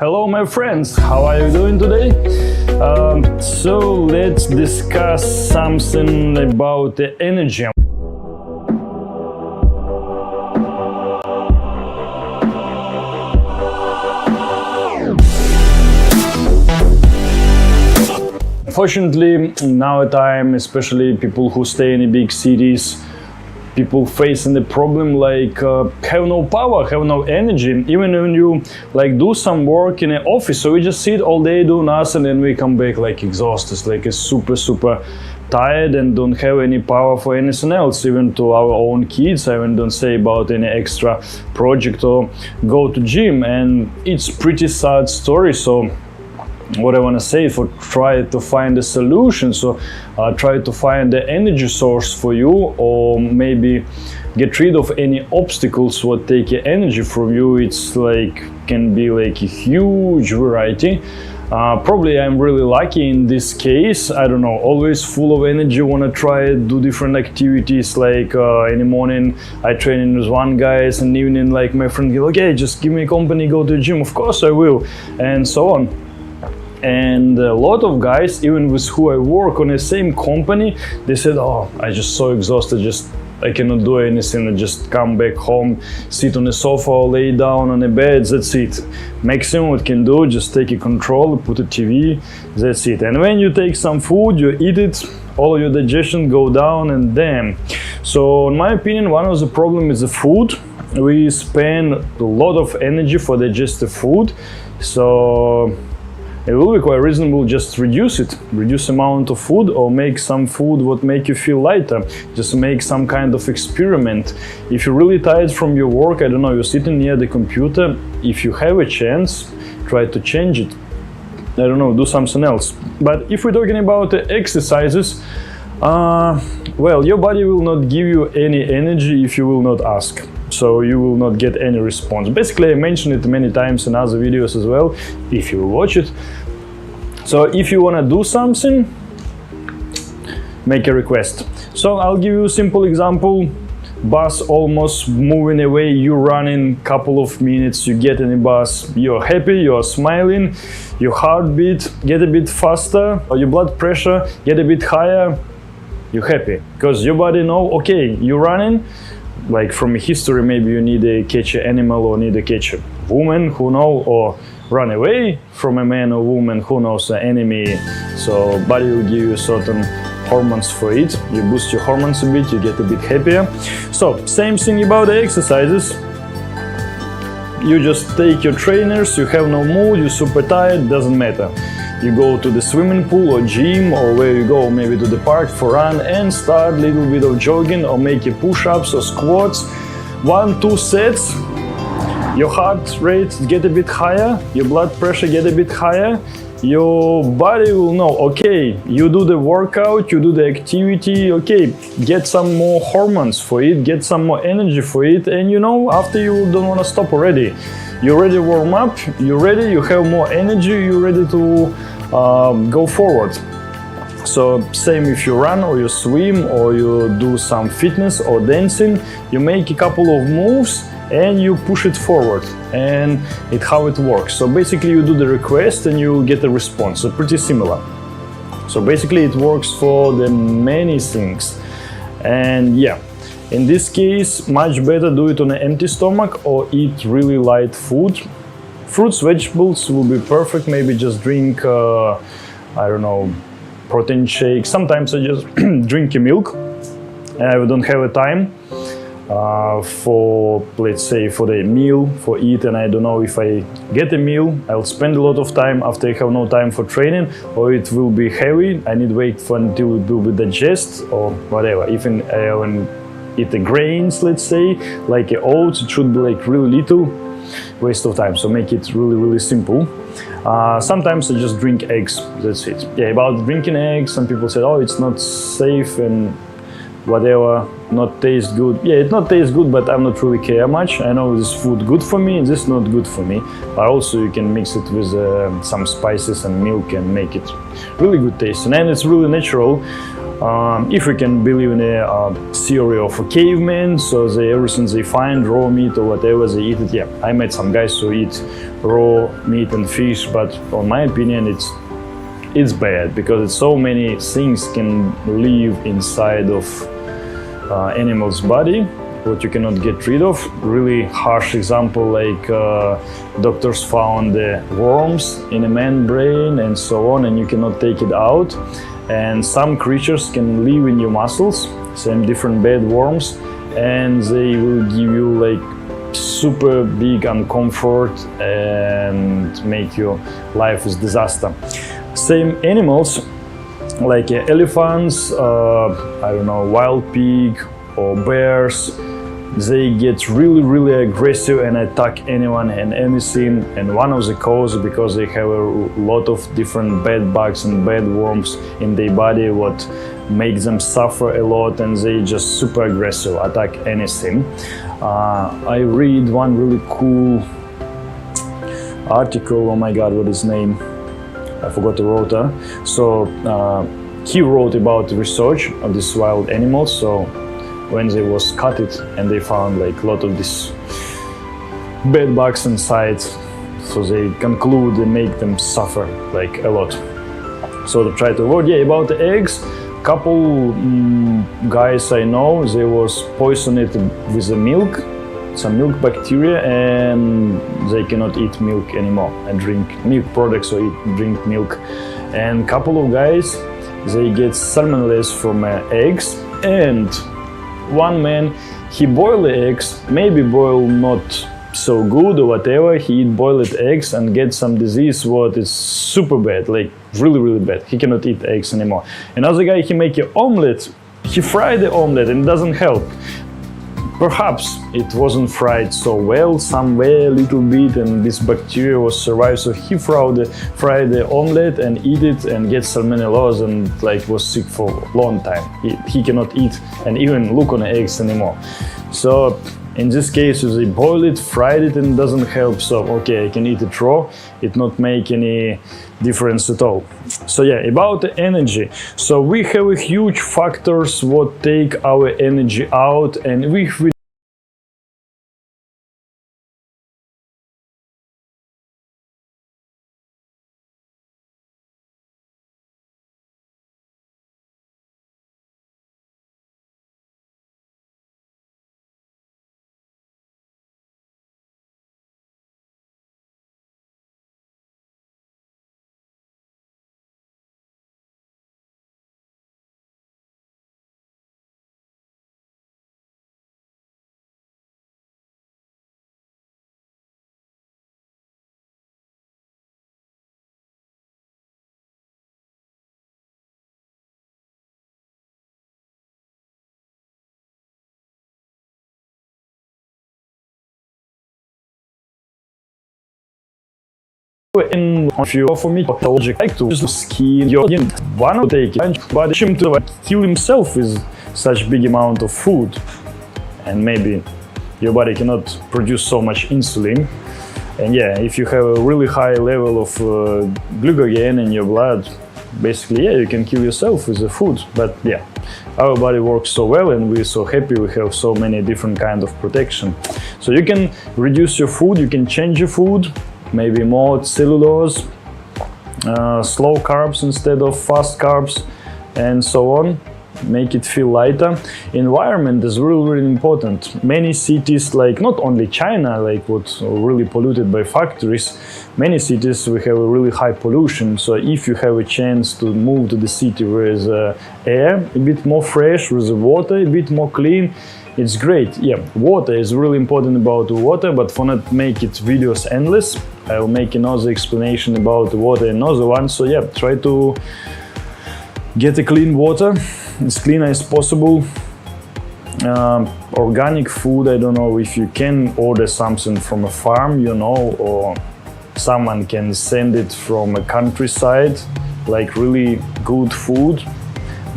Hello my friends, how are you doing today? So let's discuss something about the energy. Unfortunately, nowadays, especially people who stay in the big cities, people facing the problem like have no power, have no energy. Even when you do some work in an office, so we just sit all day, do nothing, and we come back like exhausted, like super tired and don't have any power for anything else, even to our own kids. I even don't say about any extra project or go to gym, and it's pretty sad story. So what I want to say, for try to find a solution, so try to find the energy source for you, or maybe get rid of any obstacles what take energy from you. It's can be a huge variety. Probably I'm really lucky in this case. I don't know, always full of energy, want to try do different activities. In the morning I training with one guys, and evening my friend, okay, just give me company, go to the gym, of course I will, and so on. And a lot of guys, even with who I work on the same company, they said, oh, I just so exhausted, I cannot do anything. I just come back home, sit on the sofa, lay down on the bed, that's it. Maximum what can do, just take a controller, put a TV, that's it. And when you take some food, you eat it, all your digestion go down, and damn. So in my opinion, one of the problem is the food. We spend a lot of energy for digestive food, so it will be quite reasonable just reduce amount of food, or make some food what make you feel lighter. Just make some kind of experiment. If you're really tired from your work, I don't know, you're sitting near the computer, if you have a chance, try to change it. I don't know, do something else. But if we're talking about exercises, well, your body will not give you any energy if you will not ask. So you will not get any response. Basically, I mentioned it many times in other videos as well, if you will watch it. So if you want to do something, make a request. So I'll give you a simple example. Bus almost moving away, you running couple of minutes, you get in the bus, you're happy, you're smiling, your heartbeat get a bit faster, or your blood pressure get a bit higher, you're happy. Because your body know, okay, you're running, from history, maybe you need to catch an animal, or need to catch a woman, who know, or run away from a man or woman, who knows, an enemy. So body will give you certain hormones for it. You boost your hormones a bit, you get a bit happier. So same thing about the exercises. You just take your trainers, you have no mood, you're super tired, doesn't matter. You go to the swimming pool or gym, or where you go, maybe to the park for run, and start a little bit of jogging, or make your push-ups or squats. 1-2 sets. Your heart rate get a bit higher, your blood pressure get a bit higher. Your body will know, okay, you do the workout, you do the activity, okay, get some more hormones for it, get some more energy for it, and after you don't want to stop already. You're ready to warm up, you're ready, you have more energy, you're ready to go forward. So same if you run, or you swim, or you do some fitness or dancing, you make a couple of moves and you push it forward, and it's how it works. So basically you do the request and you get a response, so pretty similar. So basically it works for the many things. And yeah, in this case, much better do it on an empty stomach, or eat really light food. Fruits, vegetables will be perfect. Maybe just drink, I don't know, protein shake. Sometimes I just drink a milk. I don't have a time for, let's say, for the meal, for eat, and I don't know if I get a meal, I'll spend a lot of time after I have no time for training, or it will be heavy. I need to wait for until it will be digest, or whatever. Even eat the grains, let's say, like oats, it should be really little, waste of time. So make it really simple. Sometimes I just drink eggs, that's it. Yeah, about drinking eggs, some people say, oh, it's not safe and whatever, not taste good. Yeah, it not taste good, but I'm not really care much. I know this food good for me, this not good for me. But also you can mix it with some spices and milk and make it really good taste. And it's really natural. If we can believe in a theory of a caveman, so everything they find, raw meat or whatever, they eat it. Yeah, I met some guys who eat raw meat and fish, but on my opinion, it's bad because so many things can live inside of animal's body what you cannot get rid of. Really harsh example, like doctors found worms in a man's brain and so on, and you cannot take it out. And some creatures can live in your muscles, same different bad worms, and they will give you like super big uncomfort and make your life is disaster. Same animals like elephants, I don't know, wild pig or bears, they get really aggressive and attack anyone and anything, and one of the causes because they have a lot of different bad bugs and bad worms in their body what makes them suffer a lot, and they just super aggressive, attack anything. I read one really cool article, oh my god, what is his name? I forgot the author. So he wrote about the research of these wild animals. So when they was cut it and they found like a lot of these bed bugs inside, so they conclude and make them suffer like a lot. So they try to avoid. Yeah, about the eggs, couple guys I know, they was poisoned with the milk, some milk bacteria, and they cannot eat milk anymore and drink milk products or drink milk. And couple of guys, they get salmonella from eggs, and one man, he boiled the eggs, maybe boiled not so good or whatever, he eat boiled eggs and get some disease what is super bad, like really bad. He cannot eat eggs anymore. Another guy, he make an omelet, he fried the omelet and it doesn't help. Perhaps it wasn't fried so well, somewhere a little bit, and this bacteria was survived. So he fried the omelet and eat it and get salmonella and like was sick for a long time. He cannot eat and even look on the eggs anymore. So in this case, if they boil it, fried it, and it doesn't help, so okay, I can eat it raw, it not make any difference at all. So yeah, about the energy. So we have a huge factors what take our energy out, and if we in for me like to skin your one will take it, but him to kill himself with such big amount of food, and maybe your body cannot produce so much insulin. And yeah, if you have a really high level of glucagon in your blood, basically yeah, you can kill yourself with the food. But yeah, our body works so well and we're so happy we have so many different kind of protection. So you can reduce your food, you can change your food, maybe more cellulose, slow carbs instead of fast carbs, and so on. Make it feel lighter. Environment is really important. Many cities, like not only China, like what's really polluted by factories, many cities we have a really high pollution. So if you have a chance to move to the city where the air a bit more fresh, with the water a bit more clean, it's great. Yeah, water is really important about water, but for not make it videos endless, I will make another explanation about water, another one. So yeah, try to get a clean water, as clean as possible. Organic food, I don't know if you can order something from a farm, you know, or someone can send it from a countryside, like really good food.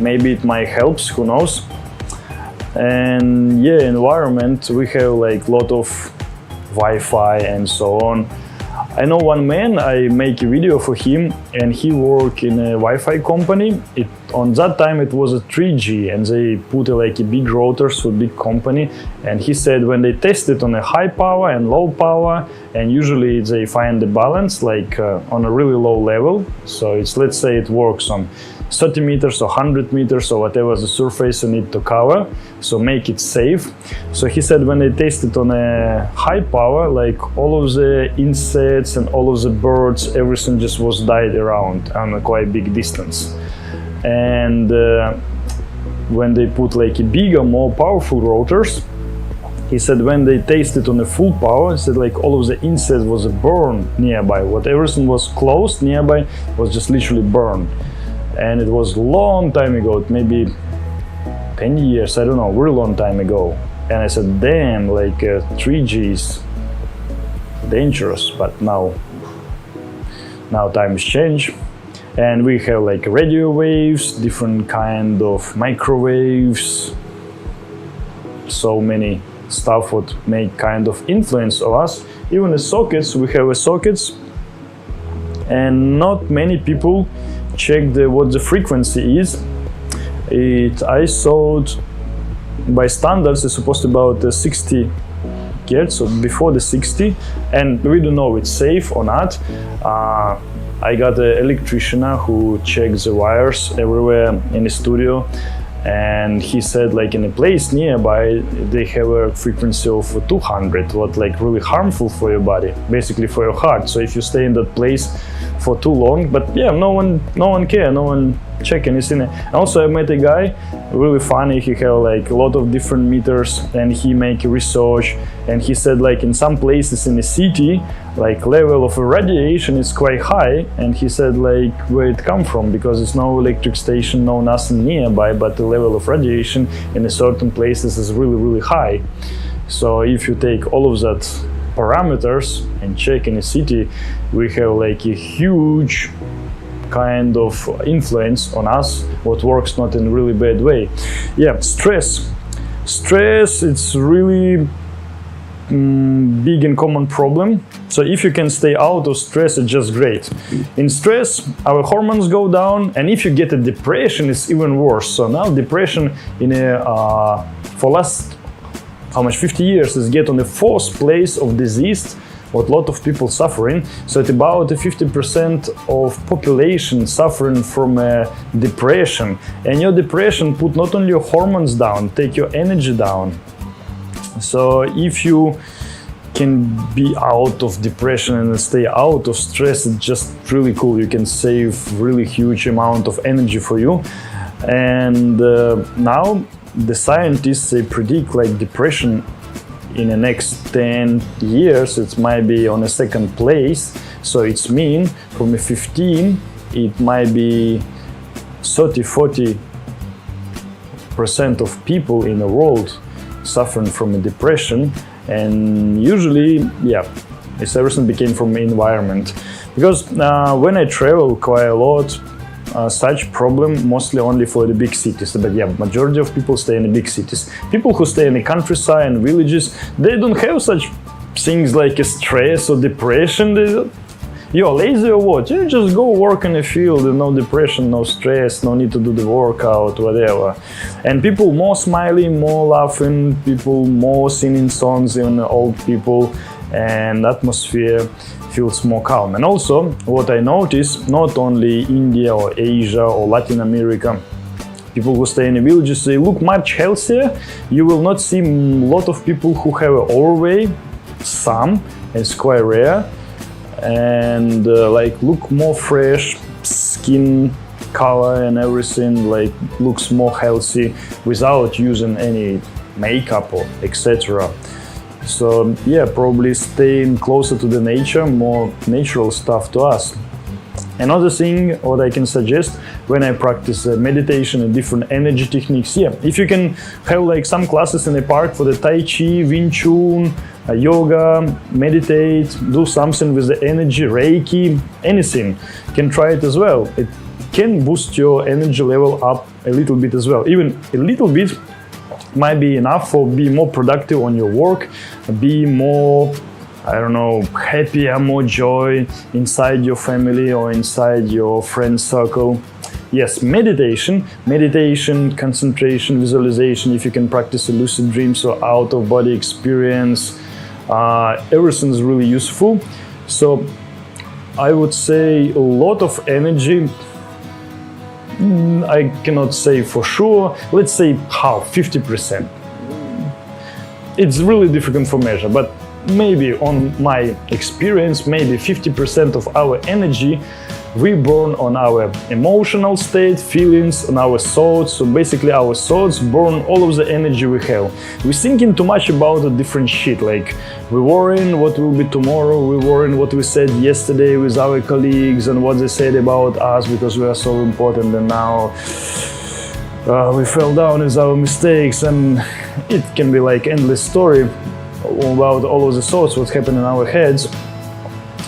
Maybe it might help, who knows. And yeah, environment, we have like lot of Wi-Fi and so on. I know one man, I make a video for him, and he worked in a Wi-Fi company. On that time it was a 3G, and they put like a big routers for big company. And he said when they test it on a high power and low power, and usually they find the balance like on a really low level. So it's, let's say it works on 30 meters or 100 meters or whatever the surface you need to cover, so make it safe. So he said when they tested on a high power, like all of the insects and all of the birds, everything just was died around on a quite big distance. And when they put like a bigger, more powerful rotors, he said when they tasted on a full power, he said like all of the insects was burned nearby. What everything was close nearby was just literally burned. And it was long time ago, maybe 10 years, I don't know, really long time ago. And I said, damn, like 3G is dangerous, but now times change. And we have like radio waves, different kind of microwaves, so many stuff what make kind of influence on us. Even the sockets, we have sockets, and not many people check what the frequency is. I saw it by standards it's supposed to be about 60 Hz, so before the 60, and we don't know it's safe or not. I got an electrician who checks the wires everywhere in the studio, and he said like in a place nearby they have a frequency of 200, what like really harmful for your body, basically for your heart. So if you stay in that place for too long, but yeah, no one care, no one check anything. And also I met a guy, really funny, he had like a lot of different meters, and he make research, and he said like in some places in the city like level of radiation is quite high, and he said like where it come from, because there's no electric station, no nothing nearby, but the level of radiation in a certain places is really high. So if you take all of that parameters and check in a city, we have like a huge kind of influence on us, what works not in a really bad way. Yeah, stress, it's really big and common problem. So if you can stay out of stress, it's just great. In stress, our hormones go down, and if you get a depression, it's even worse. So now depression for last 50 years is get on the 4th place of disease what a lot of people suffering. So it's about 50% of population suffering from depression. And your depression put not only your hormones down, take your energy down. So if you can be out of depression and stay out of stress, it's just really cool. You can save really huge amount of energy for you. And now the scientists, they predict like depression in the next 10 years it might be on a 2nd place. So it's mean from a 15 it might be 30-40% of people in the world suffering from a depression. And usually, yeah, it's everything became from the environment. Because when I travel quite a lot, such problem mostly only for the big cities. But yeah, majority of people stay in the big cities. People who stay in the countryside and villages, they don't have such things like a stress or depression. You're lazy or what? You just go work in the field, no depression, no stress, no need to do the workout, whatever. And people more smiling, more laughing, people more singing songs, even old people, and atmosphere feels more calm. And also, what I notice, not only India or Asia or Latin America, people who stay in the villages, they look much healthier. You will not see a lot of people who have overweight, some, it's quite rare. And like look more fresh, skin color and everything like looks more healthy without using any makeup or etc. So yeah, probably staying closer to the nature, more natural stuff to us. Another thing what I can suggest when I practice meditation and different energy techniques, yeah, if you can have like some classes in the park for the Tai Chi, Wing Chun, yoga, meditate, do something with the energy, Reiki, anything, can try it as well. It can boost your energy level up a little bit as well. Even a little bit might be enough for be more productive on your work, be more I don't know, happy or more joy inside your family or inside your friend circle. Yes, meditation, concentration, visualization, if you can practice a lucid dreams or out of body experience, everything is really useful. So I would say a lot of energy, I cannot say for sure, let's say half, 50%. It's really difficult for measure, but maybe on my experience, maybe 50% of our energy we burn on our emotional state, feelings, on our thoughts. So basically our thoughts burn all of the energy we have. We're thinking too much about a different shit, like we're worrying what will be tomorrow, we're worrying what we said yesterday with our colleagues and what they said about us because we are so important, and now we fell down with our mistakes, and it can be like endless story about all of the thoughts, what happened in our heads.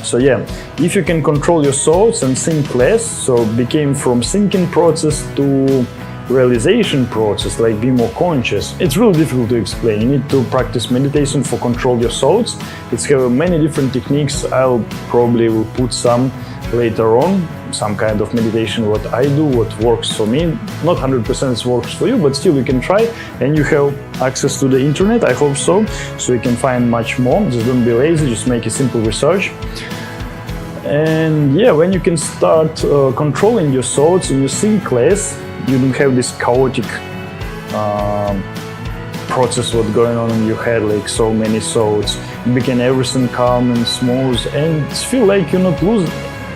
So yeah, if you can control your thoughts and think less, so became from thinking process to realization process, like be more conscious. It's really difficult to explain. You need to practice meditation for control your thoughts. It's have many different techniques. I'll probably will put some later on, some kind of meditation what I do, what works for me. Not 100% works for you, but still you can try, and you have access to the internet, I hope so you can find much more. Just don't be lazy, just make a simple research. And yeah, when you can start controlling your thoughts and you think less, you don't have this chaotic process what's going on in your head, like so many thoughts. You become everything calm and smooth, and feel like you're not losing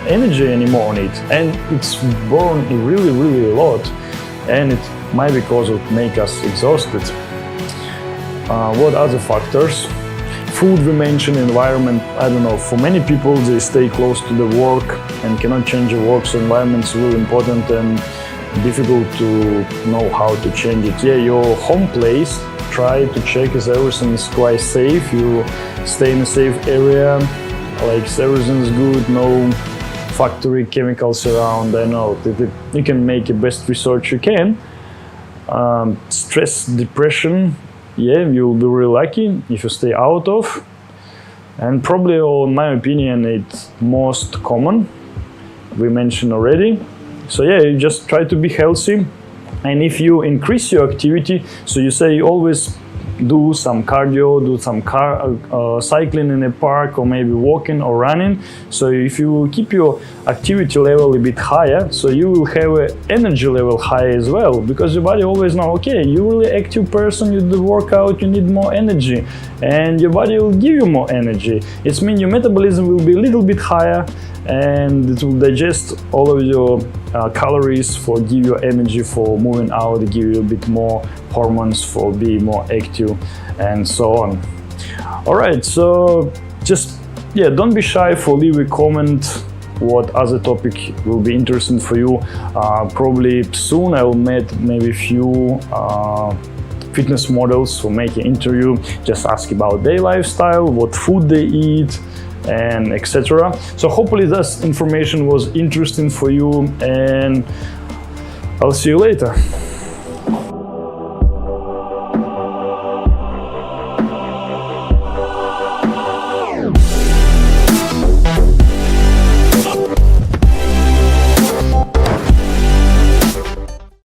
energy anymore on it, and it's burned really a lot, and it might be cause it make us exhausted. What other factors? Food we mentioned, environment, I don't know, for many people they stay close to the work and cannot change the work, so environment is really important and difficult to know how to change it. Yeah, your home place, try to check if everything is quite safe, you stay in a safe area, like everything is good, no factory chemicals around. I know that you can make the best research you can. Stress, depression, yeah, you'll be really lucky if you stay out of. And probably, in my opinion, it's most common. We mentioned already. So yeah, you just try to be healthy. And if you increase your activity, so you say always do some cardio, do some cycling in a park, or maybe walking or running. So if you keep your activity level a bit higher, so you will have an energy level high as well, because your body always know, okay, you're really active person, you do workout, you need more energy, and your body will give you more energy. It means your metabolism will be a little bit higher, and it will digest all of your calories for give you energy for moving out, give you a bit more hormones for being more active, and so on. All right, so just yeah, don't be shy for leave a comment what other topic will be interesting for you. Probably soon I will make maybe few fitness models for make an interview, just ask about their lifestyle, what food they eat, and etc. So hopefully this information was interesting for you, and I'll see you later.